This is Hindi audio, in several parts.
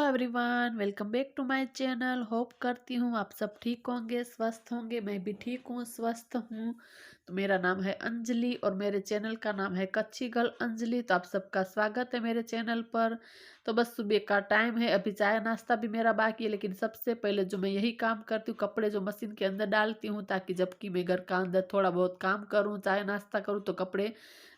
Everyone, welcome back to my channel. Hope करती हूँ आप सब ठीक होंगे, स्वस्थ होंगे। मैं भी ठीक हूँ, स्वस्थ हूँ। तो मेरा नाम है अंजलि और मेरे चैनल का नाम है कच्ची गर्ल अंजलि। तो आप सबका स्वागत है मेरे चैनल पर। तो बस सुबह का टाइम है, अभी चाय नाश्ता भी मेरा बाकी है, लेकिन सबसे पहले जो मैं यही काम करती हूँ, कपड़े जो मशीन के अंदर डालती हूँ, ताकि जबकि मैं घर का अंदर थोड़ा बहुत काम करूँ, चाय नाश्ता करूँ, तो कपड़े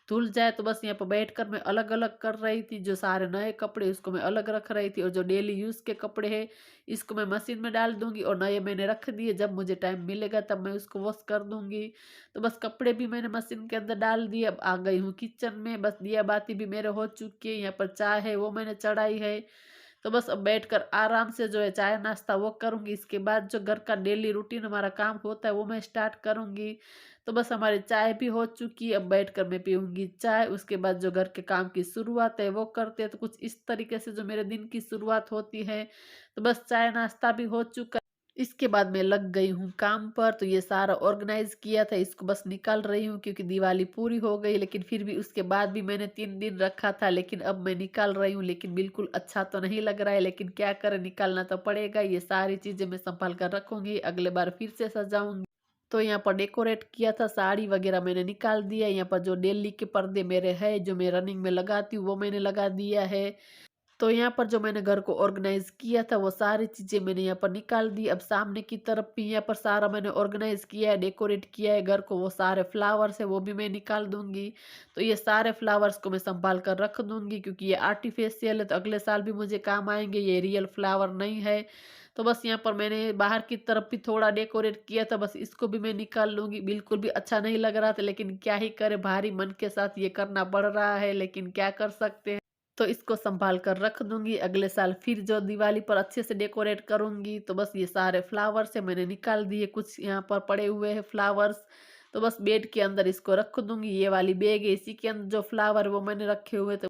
धुल जाए। तो बस यहाँ पर बैठकर मैं अलग अलग कर रही थी। जो सारे नए कपड़े उसको मैं अलग रख रही थी, और जो डेली यूज़ के कपड़े हैं इसको मैं मशीन में डाल दूंगी, और नए मैंने रख दिए, जब मुझे टाइम मिलेगा तब मैं उसको वॉश कर दूंगी। तो बस कपड़े भी मैंने मशीन के अंदर डाल दिए। अब आ गई हूँ किचन में। बस दिया बाती भी मेरे हो चुकी है, यहाँ पर चाय है वो मैंने चढ़ाई है। तो बस अब बैठकर आराम से जो है चाय नाश्ता वो करूंगी। इसके बाद जो घर का डेली रूटीन हमारा काम होता है वो मैं स्टार्ट करूंगी। तो बस हमारी चाय भी हो चुकी है, अब बैठकर मैं पीऊंगी चाय। उसके बाद जो घर के काम की शुरुआत है वो करते हैं। तो कुछ इस तरीके से जो मेरे दिन की शुरुआत होती है। तो बस चाय नाश्ता भी हो चुका। इसके बाद मैं लग गई हूँ काम पर। तो ये सारा ऑर्गेनाइज किया था, इसको बस निकाल रही हूँ, क्योंकि दिवाली पूरी हो गई, लेकिन फिर भी उसके बाद भी मैंने 3 दिन रखा था, लेकिन अब मैं निकाल रही हूँ। लेकिन बिल्कुल अच्छा तो नहीं लग रहा है, लेकिन क्या करें, निकालना तो पड़ेगा। ये सारी चीजें मैं संभाल कर रखूंगी, अगले बार फिर से सजाऊंगी। तो यहाँ पर डेकोरेट किया था, साड़ी वगैरह मैंने निकाल दिया। यहाँ पर जो डेली के पर्दे मेरे है, जो मैं रनिंग में लगाती हूँ, वो मैंने लगा दिया है। तो यहाँ पर जो मैंने घर को ऑर्गेनाइज किया था वो सारी चीजें मैंने यहाँ पर निकाल दी। अब सामने की तरफ भी यहाँ पर सारा मैंने ऑर्गेनाइज किया है, डेकोरेट किया है घर को। वो सारे फ्लावर्स है वो भी मैं निकाल दूंगी। तो ये सारे फ्लावर्स को मैं संभाल कर रख दूंगी, क्योंकि ये आर्टिफिशियल है, तो अगले साल भी मुझे काम आएंगे। ये रियल फ्लावर नहीं है। तो बस यहाँ पर मैंने बाहर की तरफ भी थोड़ा डेकोरेट किया था, बस इसको भी मैं निकाल लूंगी। बिल्कुल भी अच्छा नहीं लग रहा था, लेकिन क्या ही करे, भारी मन के साथ ये करना पड़ रहा है, लेकिन क्या कर सकते हैं। तो इसको संभाल कर रख दूंगी, अगले साल फिर जो दिवाली पर अच्छे से डेकोरेट करूंगी। तो बस ये सारे फ्लावर्स है मैंने निकाल दिए, कुछ यहाँ पर पड़े हुए हैं फ्लावर्स। तो बस बेड के अंदर इसको रख दूंगी। ये वाली बैग है, इसी के अंदर जो फ्लावर वो मैंने रखे हुए थे।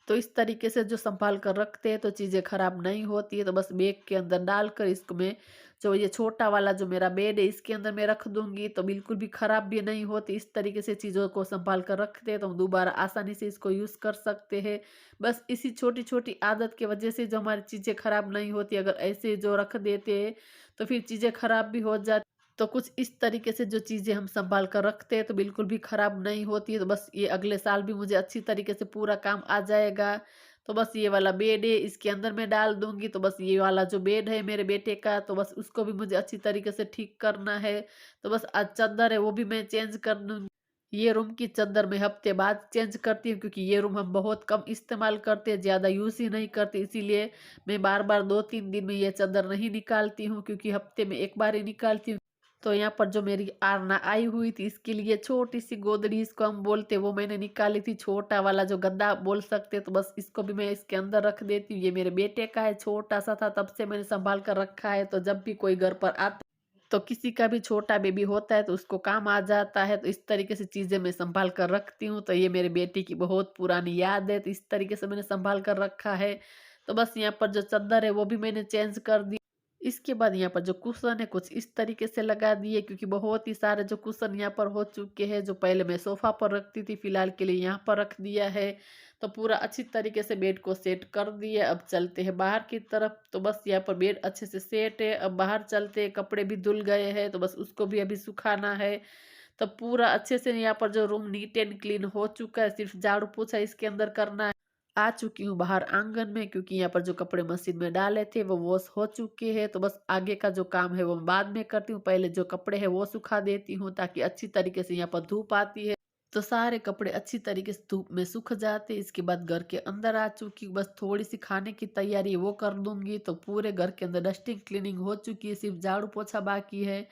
तो इस तरीके से जो संभाल कर रखते हैं तो चीज़ें खराब नहीं होती है। तो बस बैग के अंदर डालकर इसको मैं, जो ये छोटा वाला जो मेरा बेड है इसके अंदर मैं रख दूंगी, तो बिल्कुल भी खराब भी नहीं होती। इस तरीके से चीज़ों को संभाल कर रखते हैं तो हम दोबारा आसानी से इसको यूज़ कर सकते हैं। बस इसी छोटी छोटी आदत की वजह से जो हमारी चीज़ें खराब नहीं होती। अगर ऐसे जो रख देते हैं तो फिर चीज़ें खराब भी हो जाती। तो कुछ इस तरीके से जो चीज़ें हम संभाल कर रखते हैं तो बिल्कुल भी खराब नहीं होती है। तो बस ये अगले साल भी मुझे अच्छी तरीके से पूरा काम आ जाएगा। तो बस ये वाला बेड है, इसके अंदर मैं डाल दूंगी। तो बस ये वाला जो बेड है मेरे बेटे का, तो बस उसको भी मुझे अच्छी तरीके से ठीक करना है। तो बस आज चादर है वो भी मैं चेंज कर दूंगी। ये रूम की चादर मैं हफ्ते बाद चेंज करती हूँ, क्योंकि ये रूम हम बहुत कम इस्तेमाल करते हैं, ज़्यादा यूज़ ही नहीं करते। इसीलिए मैं बार बार 2-3 दिन में ये चादर नहीं निकालती हूँ, क्योंकि हफ्ते में एक बार ही निकालती हूँ। तो यहाँ पर जो मेरी आरना आई हुई थी, इसके लिए छोटी सी गोदड़ी इसको हम बोलते, वो मैंने निकाली थी। छोटा वाला जो गद्दा आप बोल सकते, तो बस इसको भी मैं इसके अंदर रख देती हूँ। ये मेरे बेटे का है, छोटा सा था तब से मैंने संभाल कर रखा है। तो जब भी कोई घर पर आता, तो किसी का भी छोटा बेबी होता है तो उसको काम आ जाता है। तो इस तरीके से चीजें मैं संभाल कर रखती हूँ। तो ये मेरे बेटे की बहुत पुरानी याद है, तो इस तरीके से मैंने संभाल कर रखा है। तो बस यहाँ पर जो चादर है वो भी मैंने चेंज कर दी। इसके बाद यहाँ पर जो कुशन है कुछ इस तरीके से लगा दिए, क्योंकि बहुत ही सारे जो कुशन यहाँ पर हो चुके हैं। जो पहले मैं सोफा पर रखती थी, फिलहाल के लिए यहाँ पर रख दिया है। तो पूरा अच्छी तरीके से बेड को सेट कर दिया। अब चलते हैं बाहर की तरफ। तो बस यहाँ पर बेड अच्छे से सेट है, अब बाहर चलते हैं। कपड़े भी धुल गए हैं, तो बस उसको भी अभी सुखाना है। तो पूरा अच्छे से यहाँ पर जो रूम नीट एंड क्लीन हो चुका है, सिर्फ झाड़ू पोछा इसके अंदर करना है। आ चुकी हूँ बाहर आंगन में, क्योंकि यहाँ पर जो कपड़े मशीन में डाले थे वो वॉश हो चुके हैं। तो बस आगे का जो काम है वो मैं बाद में करती हूँ, पहले जो कपड़े हैं वो सुखा देती हूँ, ताकि अच्छी तरीके से यहाँ पर धूप आती है। तो सारे कपड़े अच्छी तरीके से धूप में सूख जाते। इसके बाद घर के अंदर आ चुकी हूँ, बस थोड़ी सी खाने की तैयारी वो कर दूंगी। तो पूरे घर के अंदर डस्टिंग क्लीनिंग हो चुकी है, सिर्फ झाड़ू पोछा बाकी है।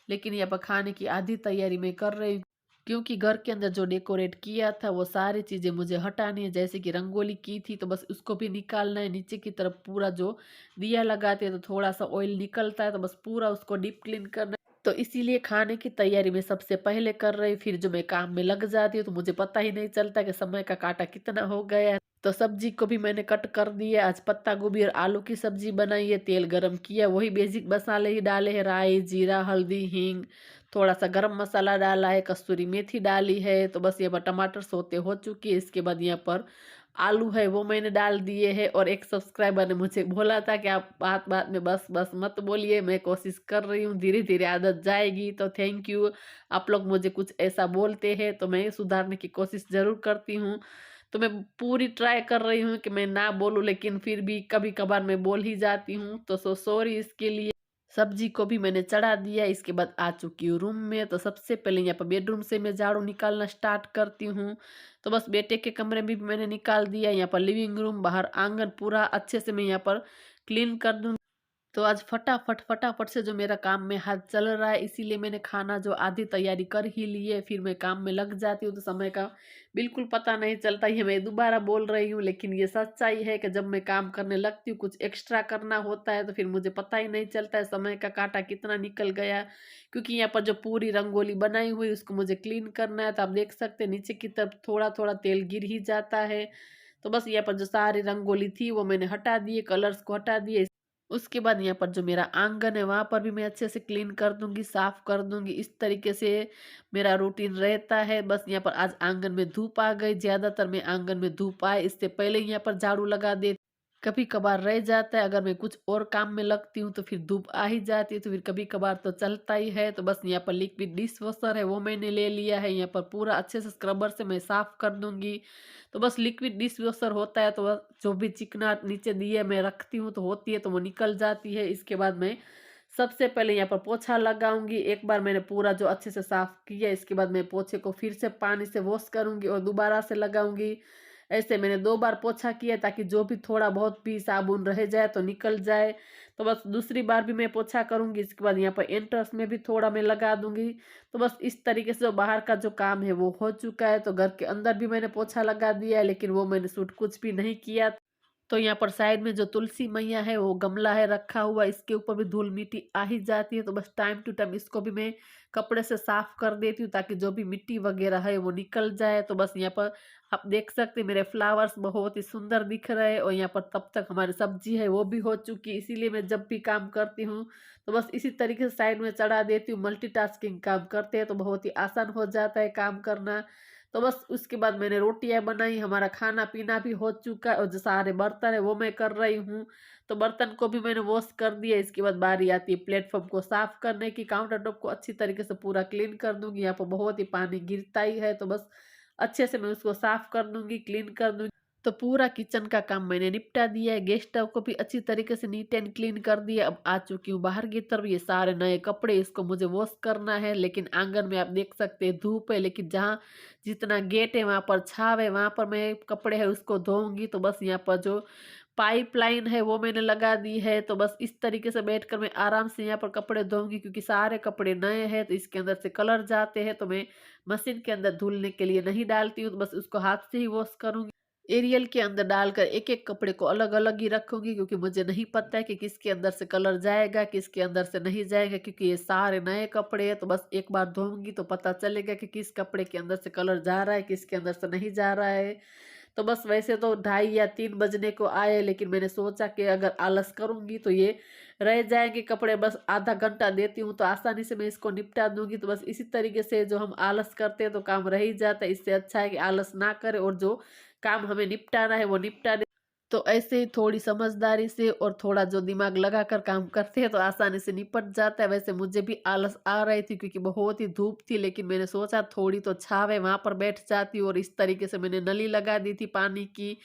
लेकिन यहाँ पर खाने की आधी तैयारी मैं कर रही हूँ, क्योंकि घर के अंदर जो डेकोरेट किया था वो सारी चीजें मुझे हटानी है। जैसे कि रंगोली की थी तो बस उसको भी निकालना है। नीचे की तरफ पूरा जो दिया लगाते हैं तो थोड़ा सा ऑयल निकलता है, तो बस पूरा उसको डीप क्लीन करना है। तो इसीलिए खाने की तैयारी में सबसे पहले कर रही, फिर जो मैं काम में लग जाती हूँ तो मुझे पता ही नहीं चलता कि समय का काटा कितना हो गया है। तो सब्जी को भी मैंने कट कर दिया। आज पत्ता गोभी और आलू की सब्जी बनाई है। तेल गरम किया, वही बेसिक मसाले ही डाले हैं, राई, जीरा, हल्दी, हींग, थोड़ा सा गरम मसाला डाला है, कस्तूरी मेथी डाली है। तो बस यहाँ पर टमाटर सोते हो चुकी है। इसके बाद यहाँ पर आलू है वो मैंने डाल दिए हैं। और एक सब्सक्राइबर ने मुझे बोला था कि आप बात बात में बस बस मत बोलिए, मैं कोशिश कर रही हूँ, धीरे धीरे आदत जाएगी। तो थैंक यू, आप लोग मुझे कुछ ऐसा बोलते हैं तो मैं सुधारने की कोशिश ज़रूर करती हूँ। तो मैं पूरी ट्राई कर रही हूँ कि मैं ना बोलूँ, लेकिन फिर भी कभी कभार मैं बोल ही जाती हूँ, तो सॉरी इसके लिए। सब्जी को भी मैंने चढ़ा दिया। इसके बाद आ चुकी हूँ रूम में। तो सबसे पहले यहाँ पर बेडरूम से मैं झाड़ू निकालना स्टार्ट करती हूँ। तो बस बेटे के कमरे में भी मैंने निकाल दिया। यहाँ पर लिविंग रूम, बाहर आंगन पूरा अच्छे से मैं यहाँ पर क्लीन कर दूँ। तो आज फटाफट फटाफट से जो मेरा काम में हाथ चल रहा है, इसीलिए मैंने खाना जो आधी तैयारी कर ही ली है, फिर मैं काम में लग जाती हूँ तो समय का बिल्कुल पता नहीं चलता। ये मैं दोबारा बोल रही हूँ, लेकिन ये सच्चाई है कि जब मैं काम करने लगती हूँ, कुछ एक्स्ट्रा करना होता है, तो फिर मुझे पता ही नहीं चलता है समय का कांटा कितना निकल गया। क्योंकि यहाँ पर जो पूरी रंगोली बनाई हुई उसको मुझे क्लीन करना है। तो आप देख सकते हैं नीचे की तरफ थोड़ा थोड़ा तेल गिर ही जाता है। तो बस यहाँ पर जो सारी रंगोली थी वो मैंने हटा दिए, कलर्स को हटा दिए। उसके बाद यहाँ पर जो मेरा आंगन है वहाँ पर भी मैं अच्छे से क्लीन कर दूंगी, साफ कर दूंगी। इस तरीके से मेरा रूटीन रहता है। बस यहाँ पर आज आंगन में धूप आ गई, ज्यादातर मैं आंगन में धूप आए इससे पहले ही यहाँ पर झाड़ू लगा दे। कभी कभार रह जाता है, अगर मैं कुछ और काम में लगती हूँ तो फिर धूप आ ही जाती है, तो फिर कभी कभार तो चलता ही है। तो बस यहाँ पर लिक्विड डिश वॉशर है वो मैंने ले लिया है। यहाँ पर पूरा अच्छे से स्क्रबर से मैं साफ कर दूंगी। तो बस लिक्विड डिश वॉशर होता है तो जो भी चिकनाहट नीचे दिए मैं रखती हूँ तो होती है, तो वो निकल जाती है। इसके बाद मैं सबसे पहले यहाँ पर पोछा लगाऊंगी। एक बार मैंने पूरा जो अच्छे से साफ किया, इसके बाद मैं पोछे को फिर से पानी से वॉश करूंगी और दोबारा से लगाऊंगी। ऐसे मैंने 2 बार पोछा किया ताकि जो भी थोड़ा बहुत भी साबुन रह जाए तो निकल जाए। तो बस दूसरी बार भी मैं पोछा करूंगी। इसके बाद यहाँ पर एंट्रेंस में भी थोड़ा मैं लगा दूंगी। तो बस इस तरीके से जो बाहर का जो काम है वो हो चुका है। तो घर के अंदर भी मैंने पोछा लगा दिया है, लेकिन वो मैंने शूट कुछ भी नहीं किया। तो यहाँ पर साइड में जो तुलसी मैया है वो गमला है रखा हुआ, इसके ऊपर भी धूल मिट्टी आ ही जाती है। तो बस टाइम टू टाइम इसको भी मैं कपड़े से साफ कर देती हूँ ताकि जो भी मिट्टी वगैरह है वो निकल जाए। तो बस यहाँ पर आप देख सकते हैं मेरे फ्लावर्स बहुत ही सुंदर दिख रहे हैं। और यहाँ पर तब तक हमारी सब्जी है वो भी हो चुकी, इसीलिए मैं जब भी काम करती हूँ तो बस इसी तरीके से साइड में चढ़ा देती हूँ। मल्टीटास्किंग काम करते हैं तो बहुत ही आसान हो जाता है काम करना। तो बस उसके बाद मैंने रोटियां बनाई, हमारा खाना पीना भी हो चुका है। और जो सारे बर्तन है वो मैं कर रही हूँ। तो बर्तन को भी मैंने वॉश कर दिया। इसके बाद बारी आती है प्लेटफॉर्म को साफ करने की। काउंटर टॉप को अच्छी तरीके से पूरा क्लीन कर दूंगी। यहाँ पर बहुत ही पानी गिरता ही है, तो बस अच्छे से मैं उसको साफ कर दूंगी, क्लीन कर दूंगी। तो पूरा किचन का काम मैंने निपटा दिया है। गैस स्टव को भी अच्छी तरीके से नीट एंड क्लीन कर दिया। अब आ चुकी हूँ बाहर की तरफ। ये सारे नए कपड़े इसको मुझे वॉश करना है, लेकिन आंगन में आप देख सकते हैं धूप है, लेकिन जहाँ जितना गेट है वहां पर छाव है, वहां पर मैं कपड़े है उसको धोऊंगी। तो बस यहाँ पर जो पाइपलाइन है वो मैंने लगा दी है। तो बस इस तरीके से बैठकर मैं आराम से यहाँ पर कपड़े धोऊंगी, क्योंकि सारे कपड़े नए हैं तो इसके अंदर से कलर जाते हैं। तो मैं मशीन के अंदर धुलने के लिए नहीं डालती हूँ, तो बस उसको हाथ से ही वॉश करूंगी। एरियल के अंदर डालकर एक एक कपड़े को अलग अलग ही रखूंगी, क्योंकि मुझे नहीं पता है कि किसके अंदर से कलर जाएगा, किसके अंदर से नहीं जाएगा। क्योंकि ये सारे नए कपड़े हैं, तो बस एक बार धोऊंगी तो पता चलेगा कि किस कपड़े के अंदर से कलर जा रहा है, किसके अंदर से नहीं जा रहा है। तो बस वैसे तो 2:30 या 3 बजने को आए, लेकिन मैंने सोचा कि अगर आलस करूंगी तो ये रह जाएंगे कपड़े। बस आधा घंटा देती हूँ तो आसानी से मैं इसको निपटा दूंगी। तो बस इसी तरीके से जो हम आलस करते हैं तो काम रह ही जाता है। इससे अच्छा है कि आलस ना करे और जो काम हमें निपटाना है वो निपटा दे। तो ऐसे ही थोड़ी समझदारी से और थोड़ा जो दिमाग लगाकर काम करते हैं तो आसानी से निपट जाता है। वैसे मुझे भी आलस आ रही थी क्योंकि बहुत ही धूप थी, लेकिन मैंने सोचा थोड़ी तो छाव है वहां पर बैठ जाती, और इस तरीके से मैंने नली लगा दी थी पानी की।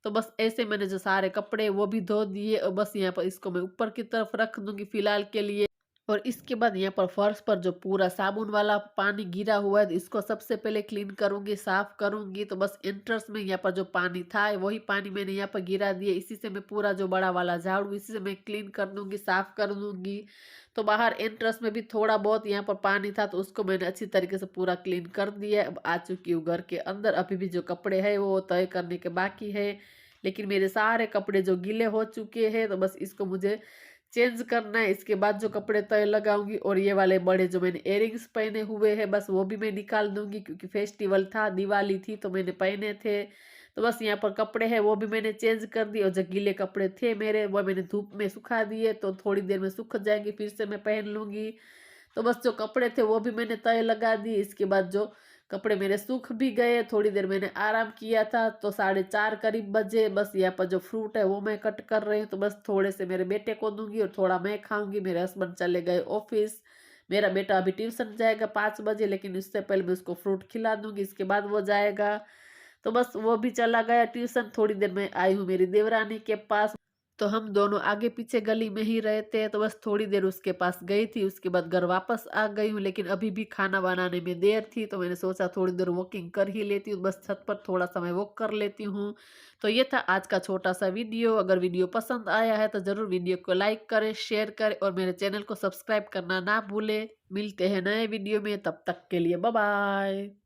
तो बस ऐसे मैंने जो सारे कपड़े वो भी धो दिए, और बस यहाँ पर इसको मैं ऊपर की तरफ रख दूंगी फिलहाल के लिए। और इसके बाद यहाँ पर फर्श पर जो पूरा साबुन वाला पानी गिरा हुआ है, तो इसको सबसे पहले क्लीन करूंगी, साफ करूंगी। तो बस एंट्रेंस में यहाँ पर जो पानी था वही पानी मैंने यहाँ पर गिरा दिया। इसी से मैं पूरा जो बड़ा वाला झाड़ू इसी से मैं क्लीन कर दूंगी, साफ कर दूंगी। तो बाहर एंट्रेंस में भी थोड़ा बहुत यहाँ पर पानी था, तो उसको मैंने अच्छी तरीके से पूरा क्लीन कर दिया। अब आ चुकी हूँ घर के अंदर। अभी भी जो कपड़े हैं वो तय करने के बाकी है, लेकिन मेरे सारे कपड़े जो गीले हो चुके हैं, तो बस इसको मुझे चेंज करना है। इसके बाद जो कपड़े तय लगाऊंगी, और ये वाले बड़े जो मैंने इयररिंग्स पहने हुए हैं बस वो भी मैं निकाल दूंगी, क्योंकि फेस्टिवल था, दिवाली थी तो मैंने पहने थे। तो बस यहाँ पर कपड़े हैं वो भी मैंने चेंज कर दिए, और जो गीले कपड़े थे मेरे वो मैंने धूप में सुखा दिए, तो थोड़ी देर में सूख जाएंगे, फिर से मैं पहन लूंगी। तो बस जो कपड़े थे वो भी मैंने तय लगा दिए। इसके बाद जो कपड़े मेरे सूख भी गए, थोड़ी देर मैंने आराम किया था, तो 4:30 करीब बजे। बस यहाँ पर जो फ्रूट है वो मैं कट कर रही हूँ, तो बस थोड़े से मेरे बेटे को दूंगी और थोड़ा मैं खाऊंगी। मेरे हस्बैंड चले गए ऑफिस, मेरा बेटा अभी ट्यूशन जाएगा 5 बजे, लेकिन उससे पहले मैं उसको फ्रूट खिला दूंगी, इसके बाद वो जाएगा। तो बस वो भी चला गया ट्यूशन। थोड़ी देर में आई हूँ मेरी देवरानी के पास, तो हम दोनों आगे पीछे गली में ही रहते हैं, तो बस थोड़ी देर उसके पास गई थी, उसके बाद घर वापस आ गई हूँ। लेकिन अभी भी खाना बनाने में देर थी, तो मैंने सोचा थोड़ी देर वॉकिंग कर ही लेती हूँ, बस छत पर थोड़ा सा मैं वॉक कर लेती हूँ। तो ये था आज का छोटा सा वीडियो। अगर वीडियो पसंद आया है तो ज़रूर वीडियो को लाइक करें, शेयर करें, और मेरे चैनल को सब्सक्राइब करना ना भूलें। मिलते हैं नए वीडियो में, तब तक के लिए बाय बाय।